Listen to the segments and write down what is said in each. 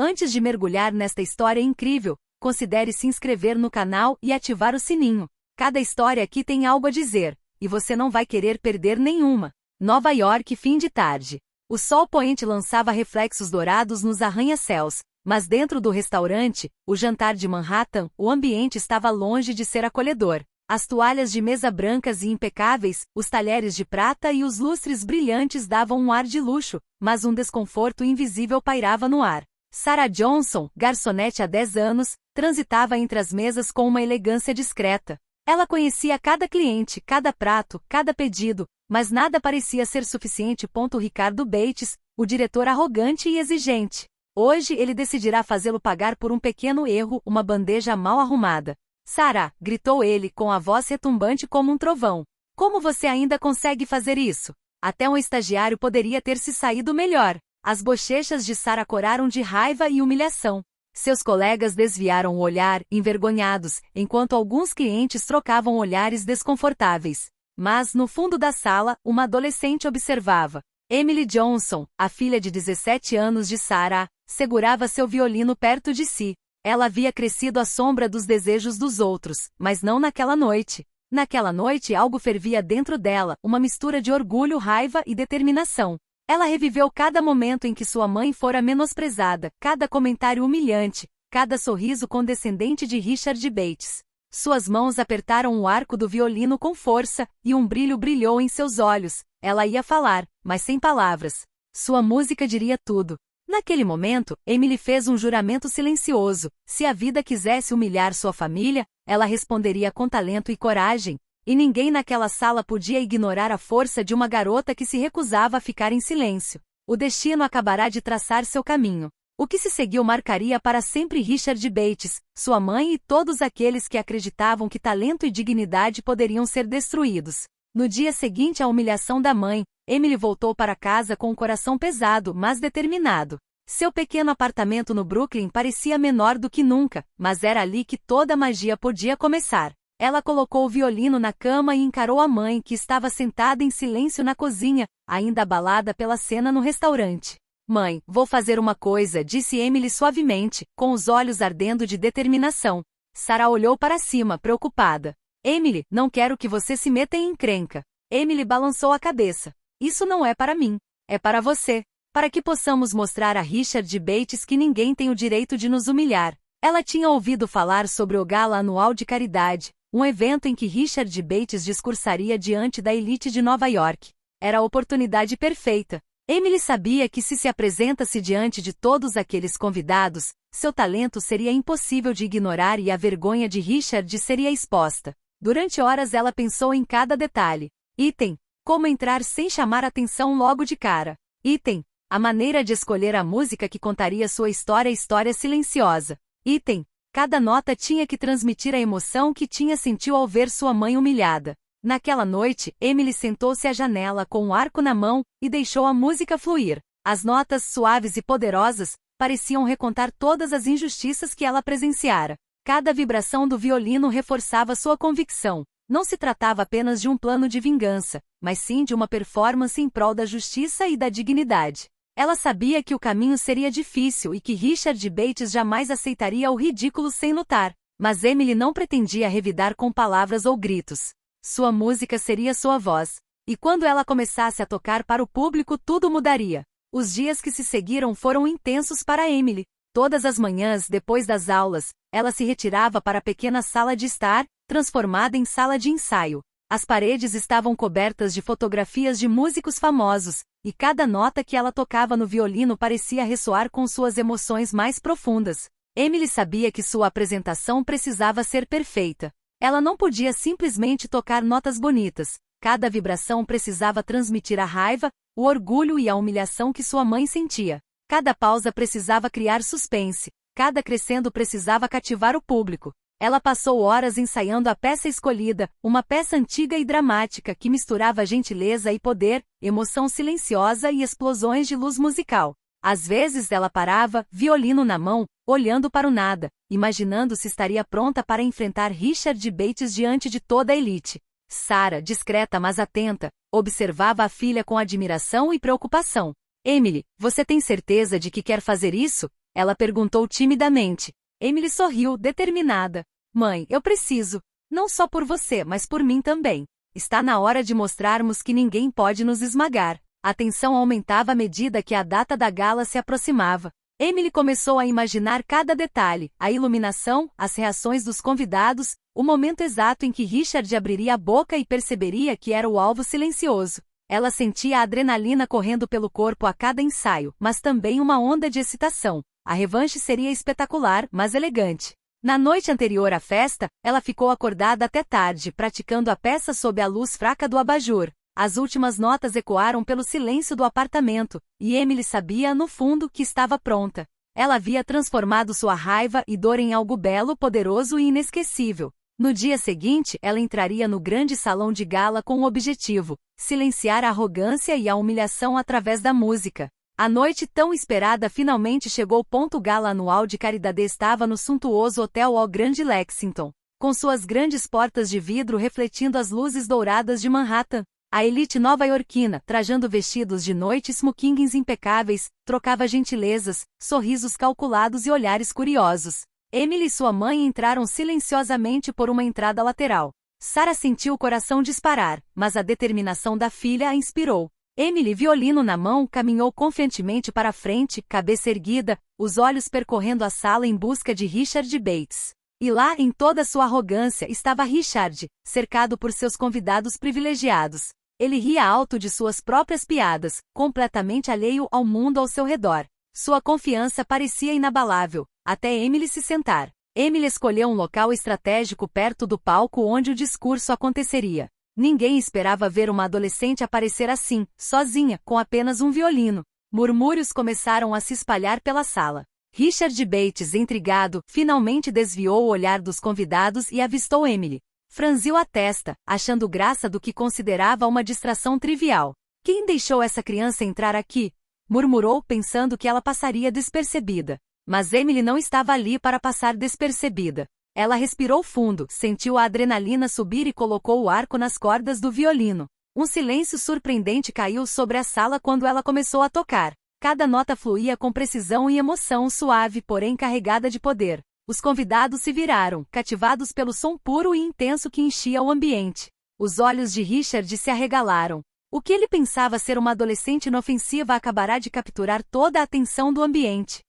Antes de mergulhar nesta história incrível, considere se inscrever no canal e ativar o sininho. Cada história aqui tem algo a dizer, e você não vai querer perder nenhuma. Nova York, fim de tarde. O sol poente lançava reflexos dourados nos arranha-céus, mas dentro do restaurante, o jantar de Manhattan, o ambiente estava longe de ser acolhedor. As toalhas de mesa brancas e impecáveis, os talheres de prata e os lustres brilhantes davam um ar de luxo, mas um desconforto invisível pairava no ar. Sarah Johnson, garçonete há 10 anos, transitava entre as mesas com uma elegância discreta. Ela conhecia cada cliente, cada prato, cada pedido, mas nada parecia ser suficiente. Ricardo Bates, o diretor arrogante e exigente. Hoje ele decidirá fazê-lo pagar por um pequeno erro, uma bandeja mal arrumada. Sarah, gritou ele com a voz retumbante como um trovão. Como você ainda consegue fazer isso? Até um estagiário poderia ter se saído melhor. As bochechas de Sarah coraram de raiva e humilhação. Seus colegas desviaram o olhar, envergonhados, enquanto alguns clientes trocavam olhares desconfortáveis. Mas, no fundo da sala, uma adolescente observava. Emily Johnson, a filha de 17 anos de Sarah, segurava seu violino perto de si. Ela havia crescido à sombra dos desejos dos outros, mas não naquela noite. Naquela noite algo fervia dentro dela, uma mistura de orgulho, raiva e determinação. Ela reviveu cada momento em que sua mãe fora menosprezada, cada comentário humilhante, cada sorriso condescendente de Richard Bates. Suas mãos apertaram o arco do violino com força, e um brilho brilhou em seus olhos. Ela ia falar, mas sem palavras. Sua música diria tudo. Naquele momento, Emily fez um juramento silencioso. Se a vida quisesse humilhar sua família, ela responderia com talento e coragem. E ninguém naquela sala podia ignorar a força de uma garota que se recusava a ficar em silêncio. O destino acabará de traçar seu caminho. O que se seguiu marcaria para sempre Richard Bates, sua mãe e todos aqueles que acreditavam que talento e dignidade poderiam ser destruídos. No dia seguinte à humilhação da mãe, Emily voltou para casa com o coração pesado, mas determinado. Seu pequeno apartamento no Brooklyn parecia menor do que nunca, mas era ali que toda a magia podia começar. Ela colocou o violino na cama e encarou a mãe que estava sentada em silêncio na cozinha, ainda abalada pela cena no restaurante. Mãe, vou fazer uma coisa, disse Emily suavemente, com os olhos ardendo de determinação. Sarah olhou para cima, preocupada. Emily, não quero que você se meta em encrenca. Emily balançou a cabeça. Isso não é para mim. É para você. Para que possamos mostrar a Richard Bates que ninguém tem o direito de nos humilhar. Ela tinha ouvido falar sobre o Gala Anual de Caridade, um evento em que Richard Bates discursaria diante da elite de Nova York. Era a oportunidade perfeita. Emily sabia que se apresentasse diante de todos aqueles convidados, seu talento seria impossível de ignorar e a vergonha de Richard seria exposta. Durante horas ela pensou em cada detalhe. Item: como entrar sem chamar atenção logo de cara. Item: a maneira de escolher a música que contaria sua história silenciosa. Item: cada nota tinha que transmitir a emoção que tinha sentido ao ver sua mãe humilhada. Naquela noite, Emily sentou-se à janela com um arco na mão e deixou a música fluir. As notas, suaves e poderosas, pareciam recontar todas as injustiças que ela presenciara. Cada vibração do violino reforçava sua convicção. Não se tratava apenas de um plano de vingança, mas sim de uma performance em prol da justiça e da dignidade. Ela sabia que o caminho seria difícil e que Richard Bates jamais aceitaria o ridículo sem lutar. Mas Emily não pretendia revidar com palavras ou gritos. Sua música seria sua voz. E quando ela começasse a tocar para o público, tudo mudaria. Os dias que se seguiram foram intensos para Emily. Todas as manhãs, depois das aulas, ela se retirava para a pequena sala de estar, transformada em sala de ensaio. As paredes estavam cobertas de fotografias de músicos famosos, e cada nota que ela tocava no violino parecia ressoar com suas emoções mais profundas. Emily sabia que sua apresentação precisava ser perfeita. Ela não podia simplesmente tocar notas bonitas. Cada vibração precisava transmitir a raiva, o orgulho e a humilhação que sua mãe sentia. Cada pausa precisava criar suspense. Cada crescendo precisava cativar o público. Ela passou horas ensaiando a peça escolhida, uma peça antiga e dramática que misturava gentileza e poder, emoção silenciosa e explosões de luz musical. Às vezes ela parava, violino na mão, olhando para o nada, imaginando se estaria pronta para enfrentar Richard Bates diante de toda a elite. Sarah, discreta mas atenta, observava a filha com admiração e preocupação. Emily, você tem certeza de que quer fazer isso? Ela perguntou timidamente. Emily sorriu, determinada. Mãe, eu preciso. Não só por você, mas por mim também. Está na hora de mostrarmos que ninguém pode nos esmagar. A tensão aumentava à medida que a data da gala se aproximava. Emily começou a imaginar cada detalhe, a iluminação, as reações dos convidados, o momento exato em que Richard abriria a boca e perceberia que era o alvo silencioso. Ela sentia a adrenalina correndo pelo corpo a cada ensaio, mas também uma onda de excitação. A revanche seria espetacular, mas elegante. Na noite anterior à festa, ela ficou acordada até tarde, praticando a peça sob a luz fraca do abajur. As últimas notas ecoaram pelo silêncio do apartamento, e Emily sabia, no fundo, que estava pronta. Ela havia transformado sua raiva e dor em algo belo, poderoso e inesquecível. No dia seguinte, ela entraria no grande salão de gala com o objetivo: silenciar a arrogância e a humilhação através da música. A noite tão esperada finalmente chegou. O gala anual de caridade estava no suntuoso Hotel O Grand Lexington, com suas grandes portas de vidro refletindo as luzes douradas de Manhattan. A elite nova-iorquina, trajando vestidos de noite e smokings impecáveis, trocava gentilezas, sorrisos calculados e olhares curiosos. Emily e sua mãe entraram silenciosamente por uma entrada lateral. Sarah sentiu o coração disparar, mas a determinação da filha a inspirou. Emily, violino na mão, caminhou confiantemente para a frente, cabeça erguida, os olhos percorrendo a sala em busca de Richard Bates. E lá, em toda sua arrogância, estava Richard, cercado por seus convidados privilegiados. Ele ria alto de suas próprias piadas, completamente alheio ao mundo ao seu redor. Sua confiança parecia inabalável, até Emily se sentar. Emily escolheu um local estratégico perto do palco onde o discurso aconteceria. Ninguém esperava ver uma adolescente aparecer assim, sozinha, com apenas um violino. Murmúrios começaram a se espalhar pela sala. Richard Bates, intrigado, finalmente desviou o olhar dos convidados e avistou Emily. Franziu a testa, achando graça do que considerava uma distração trivial. Quem deixou essa criança entrar aqui? Murmurou, pensando que ela passaria despercebida. Mas Emily não estava ali para passar despercebida. Ela respirou fundo, sentiu a adrenalina subir e colocou o arco nas cordas do violino. Um silêncio surpreendente caiu sobre a sala quando ela começou a tocar. Cada nota fluía com precisão e emoção, suave, porém carregada de poder. Os convidados se viraram, cativados pelo som puro e intenso que enchia o ambiente. Os olhos de Richard se arregalaram. O que ele pensava ser uma adolescente inofensiva acabará de capturar toda a atenção do ambiente.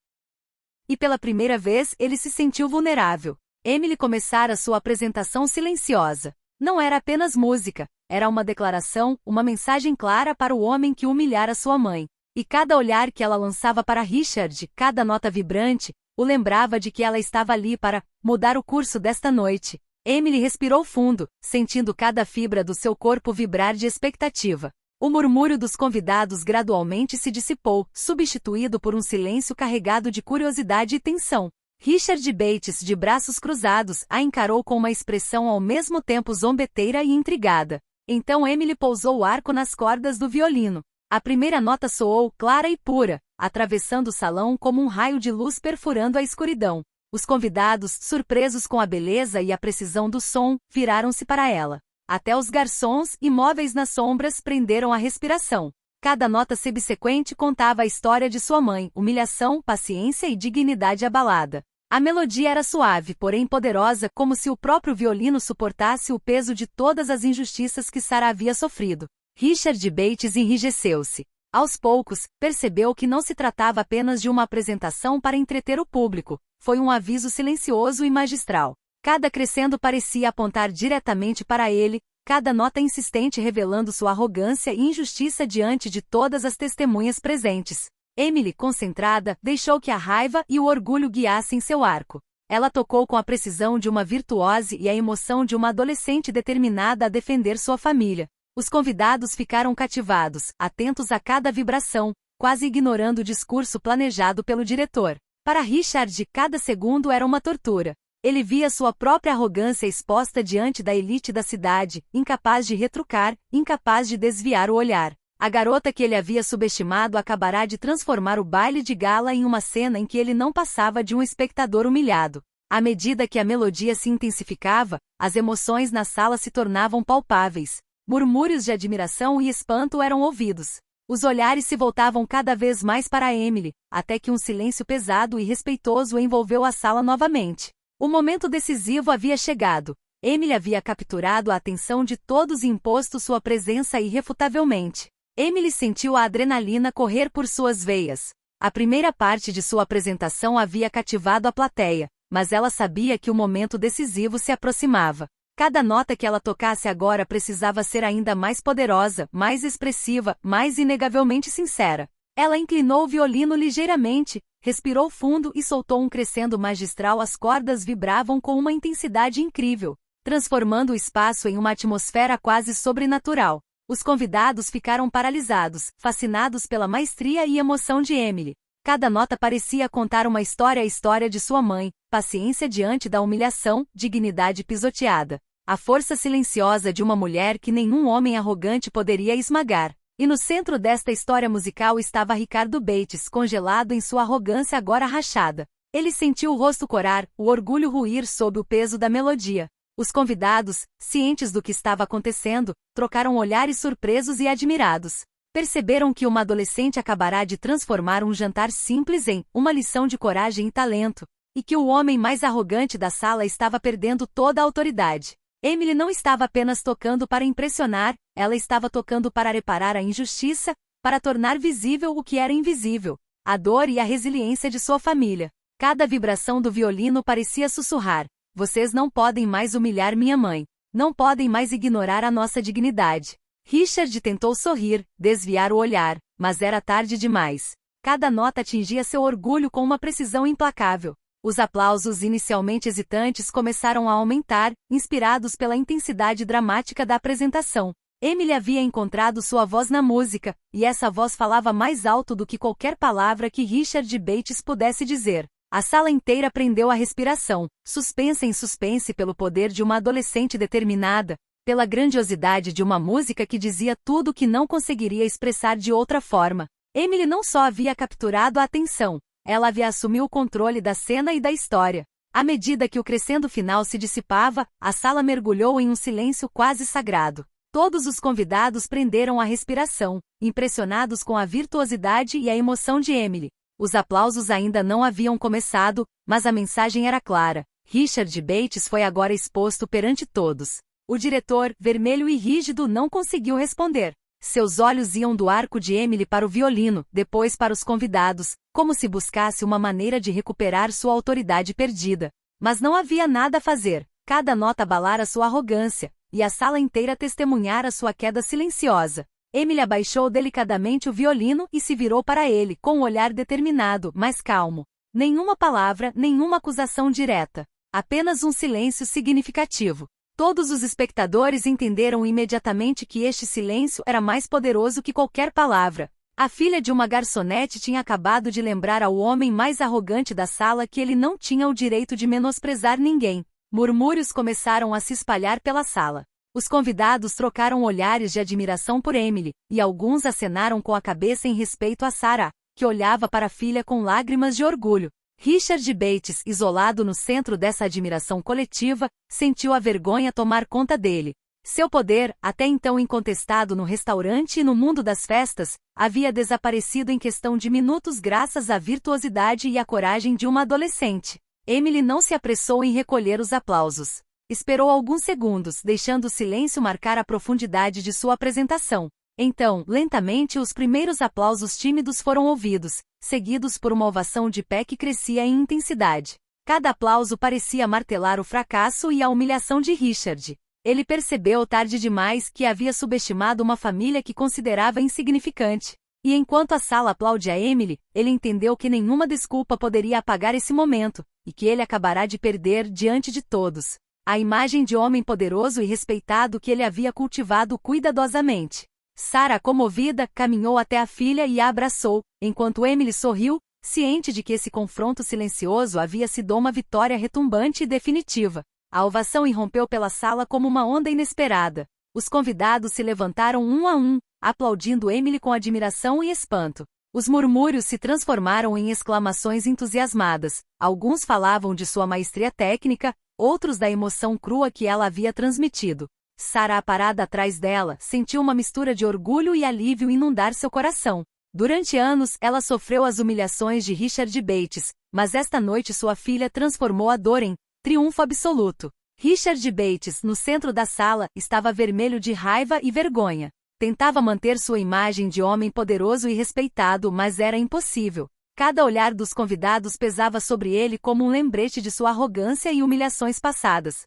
E pela primeira vez, ele se sentiu vulnerável. Emily começara sua apresentação silenciosa. Não era apenas música, era uma declaração, uma mensagem clara para o homem que humilhara sua mãe. E cada olhar que ela lançava para Richard, cada nota vibrante, o lembrava de que ela estava ali para mudar o curso desta noite. Emily respirou fundo, sentindo cada fibra do seu corpo vibrar de expectativa. O murmúrio dos convidados gradualmente se dissipou, substituído por um silêncio carregado de curiosidade e tensão. Richard Bates, de braços cruzados, a encarou com uma expressão ao mesmo tempo zombeteira e intrigada. Então Emily pousou o arco nas cordas do violino. A primeira nota soou clara e pura, atravessando o salão como um raio de luz perfurando a escuridão. Os convidados, surpresos com a beleza e a precisão do som, viraram-se para ela. Até os garçons, imóveis nas sombras, prenderam a respiração. Cada nota subsequente contava a história de sua mãe, humilhação, paciência e dignidade abalada. A melodia era suave, porém poderosa, como se o próprio violino suportasse o peso de todas as injustiças que Sarah havia sofrido. Richard Bates enrijeceu-se. Aos poucos, percebeu que não se tratava apenas de uma apresentação para entreter o público. Foi um aviso silencioso e magistral. Cada crescendo parecia apontar diretamente para ele, cada nota insistente revelando sua arrogância e injustiça diante de todas as testemunhas presentes. Emily, concentrada, deixou que a raiva e o orgulho guiassem seu arco. Ela tocou com a precisão de uma virtuose e a emoção de uma adolescente determinada a defender sua família. Os convidados ficaram cativados, atentos a cada vibração, quase ignorando o discurso planejado pelo diretor. Para Richard, cada segundo era uma tortura. Ele via sua própria arrogância exposta diante da elite da cidade, incapaz de retrucar, incapaz de desviar o olhar. A garota que ele havia subestimado acabará de transformar o baile de gala em uma cena em que ele não passava de um espectador humilhado. À medida que a melodia se intensificava, as emoções na sala se tornavam palpáveis. Murmúrios de admiração e espanto eram ouvidos. Os olhares se voltavam cada vez mais para Emily, até que um silêncio pesado e respeitoso envolveu a sala novamente. O momento decisivo havia chegado. Emily havia capturado a atenção de todos e imposto sua presença irrefutavelmente. Emily sentiu a adrenalina correr por suas veias. A primeira parte de sua apresentação havia cativado a plateia, mas ela sabia que o momento decisivo se aproximava. Cada nota que ela tocasse agora precisava ser ainda mais poderosa, mais expressiva, mais inegavelmente sincera. Ela inclinou o violino ligeiramente, respirou fundo e soltou um crescendo magistral. As cordas vibravam com uma intensidade incrível, transformando o espaço em uma atmosfera quase sobrenatural. Os convidados ficaram paralisados, fascinados pela maestria e emoção de Emily. Cada nota parecia contar uma história, a história de sua mãe, paciência diante da humilhação, dignidade pisoteada. A força silenciosa de uma mulher que nenhum homem arrogante poderia esmagar. E no centro desta história musical estava Ricardo Bates, congelado em sua arrogância agora rachada. Ele sentiu o rosto corar, o orgulho ruir sob o peso da melodia. Os convidados, cientes do que estava acontecendo, trocaram olhares surpresos e admirados. Perceberam que uma adolescente acabará de transformar um jantar simples em uma lição de coragem e talento, e que o homem mais arrogante da sala estava perdendo toda a autoridade. Emily não estava apenas tocando para impressionar, ela estava tocando para reparar a injustiça, para tornar visível o que era invisível, a dor e a resiliência de sua família. Cada vibração do violino parecia sussurrar: vocês não podem mais humilhar minha mãe. Não podem mais ignorar a nossa dignidade. Richard tentou sorrir, desviar o olhar, mas era tarde demais. Cada nota atingia seu orgulho com uma precisão implacável. Os aplausos inicialmente hesitantes começaram a aumentar, inspirados pela intensidade dramática da apresentação. Emily havia encontrado sua voz na música, e essa voz falava mais alto do que qualquer palavra que Richard Bates pudesse dizer. A sala inteira prendeu a respiração, suspensa em suspense pelo poder de uma adolescente determinada, pela grandiosidade de uma música que dizia tudo o que não conseguiria expressar de outra forma. Emily não só havia capturado a atenção, ela havia assumido o controle da cena e da história. À medida que o crescendo final se dissipava, a sala mergulhou em um silêncio quase sagrado. Todos os convidados prenderam a respiração, impressionados com a virtuosidade e a emoção de Emily. Os aplausos ainda não haviam começado, mas a mensagem era clara. Richard Bates foi agora exposto perante todos. O diretor, vermelho e rígido, não conseguiu responder. Seus olhos iam do arco de Emily para o violino, depois para os convidados, como se buscasse uma maneira de recuperar sua autoridade perdida. Mas não havia nada a fazer. Cada nota abalara sua arrogância, e a sala inteira testemunhara sua queda silenciosa. Emily abaixou delicadamente o violino e se virou para ele, com um olhar determinado, mas calmo. Nenhuma palavra, nenhuma acusação direta. Apenas um silêncio significativo. Todos os espectadores entenderam imediatamente que este silêncio era mais poderoso que qualquer palavra. A filha de uma garçonete tinha acabado de lembrar ao homem mais arrogante da sala que ele não tinha o direito de menosprezar ninguém. Murmúrios começaram a se espalhar pela sala. Os convidados trocaram olhares de admiração por Emily, e alguns acenaram com a cabeça em respeito a Sarah, que olhava para a filha com lágrimas de orgulho. Richard Bates, isolado no centro dessa admiração coletiva, sentiu a vergonha tomar conta dele. Seu poder, até então incontestado no restaurante e no mundo das festas, havia desaparecido em questão de minutos graças à virtuosidade e à coragem de uma adolescente. Emily não se apressou em recolher os aplausos. Esperou alguns segundos, deixando o silêncio marcar a profundidade de sua apresentação. Então, lentamente os primeiros aplausos tímidos foram ouvidos, seguidos por uma ovação de pé que crescia em intensidade. Cada aplauso parecia martelar o fracasso e a humilhação de Richard. Ele percebeu tarde demais que havia subestimado uma família que considerava insignificante. E enquanto a sala aplaudia Emily, ele entendeu que nenhuma desculpa poderia apagar esse momento, e que ele acabará de perder diante de todos a imagem de homem poderoso e respeitado que ele havia cultivado cuidadosamente. Sarah, comovida, caminhou até a filha e a abraçou, enquanto Emily sorriu, ciente de que esse confronto silencioso havia sido uma vitória retumbante e definitiva. A ovação irrompeu pela sala como uma onda inesperada. Os convidados se levantaram um a um, aplaudindo Emily com admiração e espanto. Os murmúrios se transformaram em exclamações entusiasmadas. Alguns falavam de sua maestria técnica, outros da emoção crua que ela havia transmitido. Sarah, parada atrás dela, sentiu uma mistura de orgulho e alívio inundar seu coração. Durante anos, ela sofreu as humilhações de Richard Bates, mas esta noite sua filha transformou a dor em triunfo absoluto. Richard Bates, no centro da sala, estava vermelho de raiva e vergonha. Tentava manter sua imagem de homem poderoso e respeitado, mas era impossível. Cada olhar dos convidados pesava sobre ele como um lembrete de sua arrogância e humilhações passadas.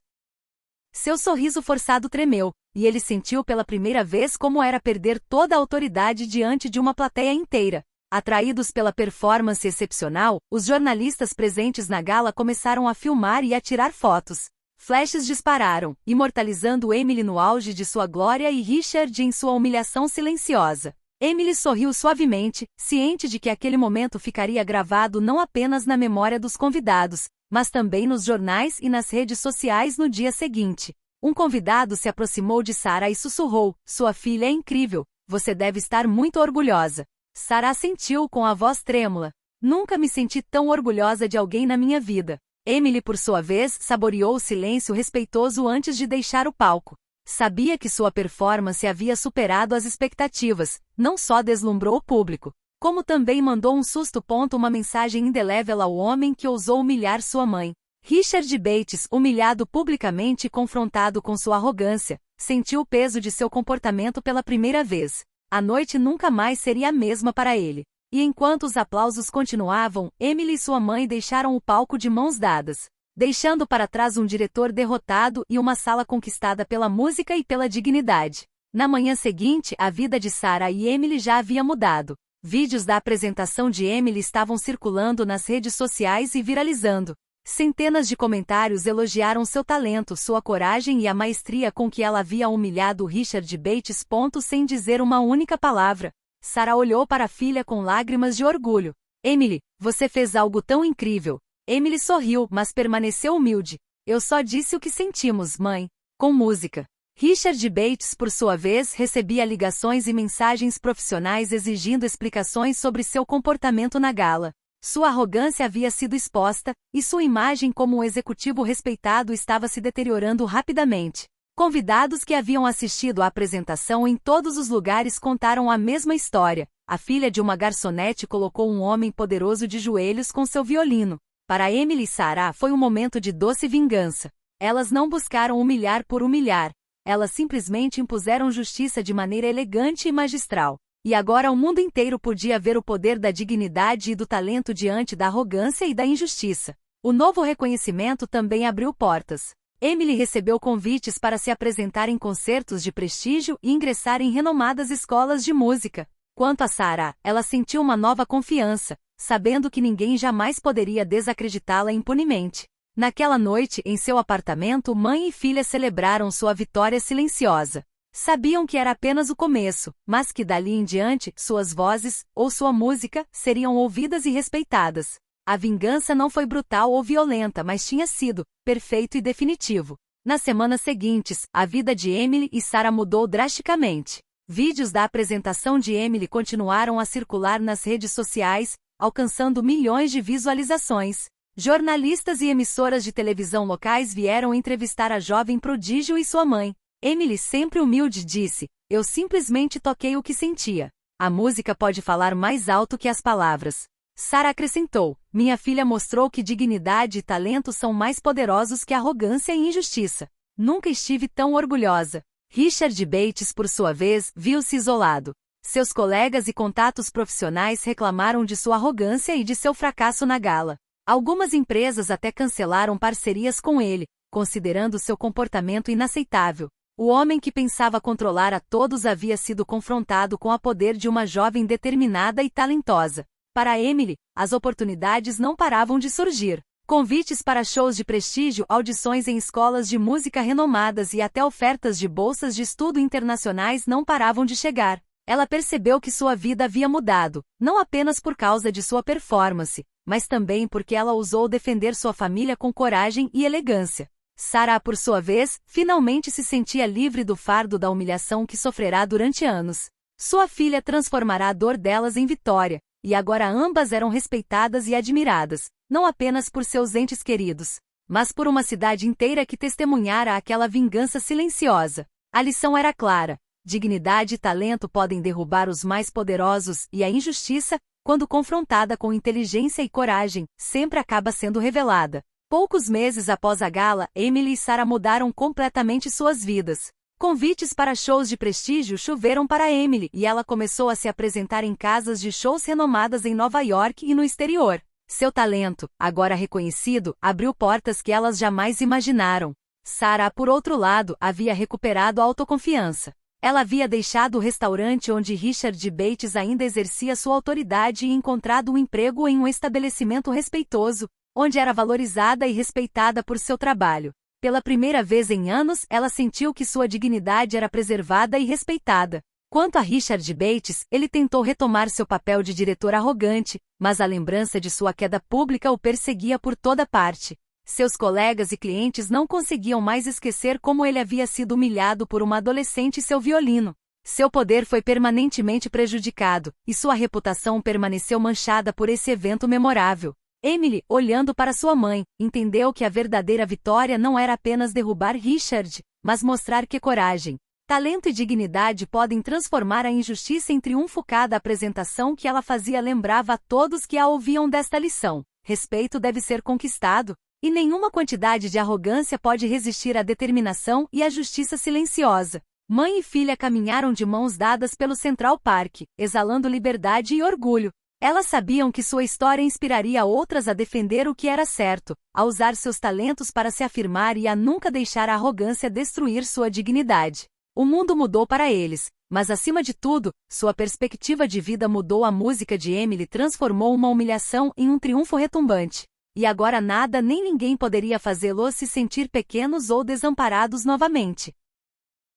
Seu sorriso forçado tremeu, e ele sentiu pela primeira vez como era perder toda a autoridade diante de uma plateia inteira. Atraídos pela performance excepcional, os jornalistas presentes na gala começaram a filmar e a tirar fotos. Flashes dispararam, imortalizando Emily no auge de sua glória e Richard em sua humilhação silenciosa. Emily sorriu suavemente, ciente de que aquele momento ficaria gravado não apenas na memória dos convidados, mas também nos jornais e nas redes sociais no dia seguinte. Um convidado se aproximou de Sarah e sussurrou: "Sua filha é incrível, você deve estar muito orgulhosa." Sarah assentiu com a voz trêmula. "Nunca me senti tão orgulhosa de alguém na minha vida." Emily, por sua vez, saboreou o silêncio respeitoso antes de deixar o palco. Sabia que sua performance havia superado as expectativas, não só deslumbrou o público, como também mandou um susto. Uma mensagem indelével ao homem que ousou humilhar sua mãe. Richard Bates, humilhado publicamente e confrontado com sua arrogância, sentiu o peso de seu comportamento pela primeira vez. A noite nunca mais seria a mesma para ele. E enquanto os aplausos continuavam, Emily e sua mãe deixaram o palco de mãos dadas, deixando para trás um diretor derrotado e uma sala conquistada pela música e pela dignidade. Na manhã seguinte, a vida de Sarah e Emily já havia mudado. Vídeos da apresentação de Emily estavam circulando nas redes sociais e viralizando. Centenas de comentários elogiaram seu talento, sua coragem e a maestria com que ela havia humilhado Richard Bates. Sem dizer uma única palavra, Sarah olhou para a filha com lágrimas de orgulho. "Emily, você fez algo tão incrível." Emily sorriu, mas permaneceu humilde. "Eu só disse o que sentimos, mãe." Com música. Richard Bates, por sua vez, recebia ligações e mensagens profissionais exigindo explicações sobre seu comportamento na gala. Sua arrogância havia sido exposta, e sua imagem como um executivo respeitado estava se deteriorando rapidamente. Convidados que haviam assistido à apresentação em todos os lugares contaram a mesma história. A filha de uma garçonete colocou um homem poderoso de joelhos com seu violino. Para Emily e Sarah foi um momento de doce vingança. Elas não buscaram humilhar por humilhar. Elas simplesmente impuseram justiça de maneira elegante e magistral. E agora o mundo inteiro podia ver o poder da dignidade e do talento diante da arrogância e da injustiça. O novo reconhecimento também abriu portas. Emily recebeu convites para se apresentar em concertos de prestígio e ingressar em renomadas escolas de música. Quanto a Sarah, ela sentiu uma nova confiança, sabendo que ninguém jamais poderia desacreditá-la impunemente. Naquela noite, em seu apartamento, mãe e filha celebraram sua vitória silenciosa. Sabiam que era apenas o começo, mas que dali em diante, suas vozes, ou sua música, seriam ouvidas e respeitadas. A vingança não foi brutal ou violenta, mas tinha sido perfeito e definitivo. Nas semanas seguintes, a vida de Emily e Sarah mudou drasticamente. Vídeos da apresentação de Emily continuaram a circular nas redes sociais, alcançando milhões de visualizações. Jornalistas e emissoras de televisão locais vieram entrevistar a jovem prodígio e sua mãe. Emily, sempre humilde, disse: "Eu simplesmente toquei o que sentia. A música pode falar mais alto que as palavras." Sarah acrescentou: "Minha filha mostrou que dignidade e talento são mais poderosos que arrogância e injustiça. Nunca estive tão orgulhosa." Richard Bates, por sua vez, viu-se isolado. Seus colegas e contatos profissionais reclamaram de sua arrogância e de seu fracasso na gala. Algumas empresas até cancelaram parcerias com ele, considerando seu comportamento inaceitável. O homem que pensava controlar a todos havia sido confrontado com o poder de uma jovem determinada e talentosa. Para Emily, as oportunidades não paravam de surgir. Convites para shows de prestígio, audições em escolas de música renomadas e até ofertas de bolsas de estudo internacionais não paravam de chegar. Ela percebeu que sua vida havia mudado, não apenas por causa de sua performance, mas também porque ela ousou defender sua família com coragem e elegância. Sarah, por sua vez, finalmente se sentia livre do fardo da humilhação que sofrerá durante anos. Sua filha transformará a dor delas em vitória, e agora ambas eram respeitadas e admiradas, não apenas por seus entes queridos, mas por uma cidade inteira que testemunhara aquela vingança silenciosa. A lição era clara: dignidade e talento podem derrubar os mais poderosos, e a injustiça, quando confrontada com inteligência e coragem, sempre acaba sendo revelada. Poucos meses após a gala, Emily e Sarah mudaram completamente suas vidas. Convites para shows de prestígio choveram para Emily e ela começou a se apresentar em casas de shows renomadas em Nova York e no exterior. Seu talento, agora reconhecido, abriu portas que elas jamais imaginaram. Sarah, por outro lado, havia recuperado a autoconfiança. Ela havia deixado o restaurante onde Richard Bates ainda exercia sua autoridade e encontrado um emprego em um estabelecimento respeitoso, onde era valorizada e respeitada por seu trabalho. Pela primeira vez em anos, ela sentiu que sua dignidade era preservada e respeitada. Quanto a Richard Bates, ele tentou retomar seu papel de diretor arrogante, mas a lembrança de sua queda pública o perseguia por toda parte. Seus colegas e clientes não conseguiam mais esquecer como ele havia sido humilhado por uma adolescente e seu violino. Seu poder foi permanentemente prejudicado, e sua reputação permaneceu manchada por esse evento memorável. Emily, olhando para sua mãe, entendeu que a verdadeira vitória não era apenas derrubar Richard, mas mostrar que coragem, talento e dignidade podem transformar a injustiça em triunfo. Cada apresentação que ela fazia lembrava a todos que a ouviam desta lição: respeito deve ser conquistado, e nenhuma quantidade de arrogância pode resistir à determinação e à justiça silenciosa. Mãe e filha caminharam de mãos dadas pelo Central Park, exalando liberdade e orgulho. Elas sabiam que sua história inspiraria outras a defender o que era certo, a usar seus talentos para se afirmar e a nunca deixar a arrogância destruir sua dignidade. O mundo mudou para eles, mas acima de tudo, sua perspectiva de vida mudou. A música de Emily transformou uma humilhação em um triunfo retumbante. E agora nada nem ninguém poderia fazê-los se sentir pequenos ou desamparados novamente.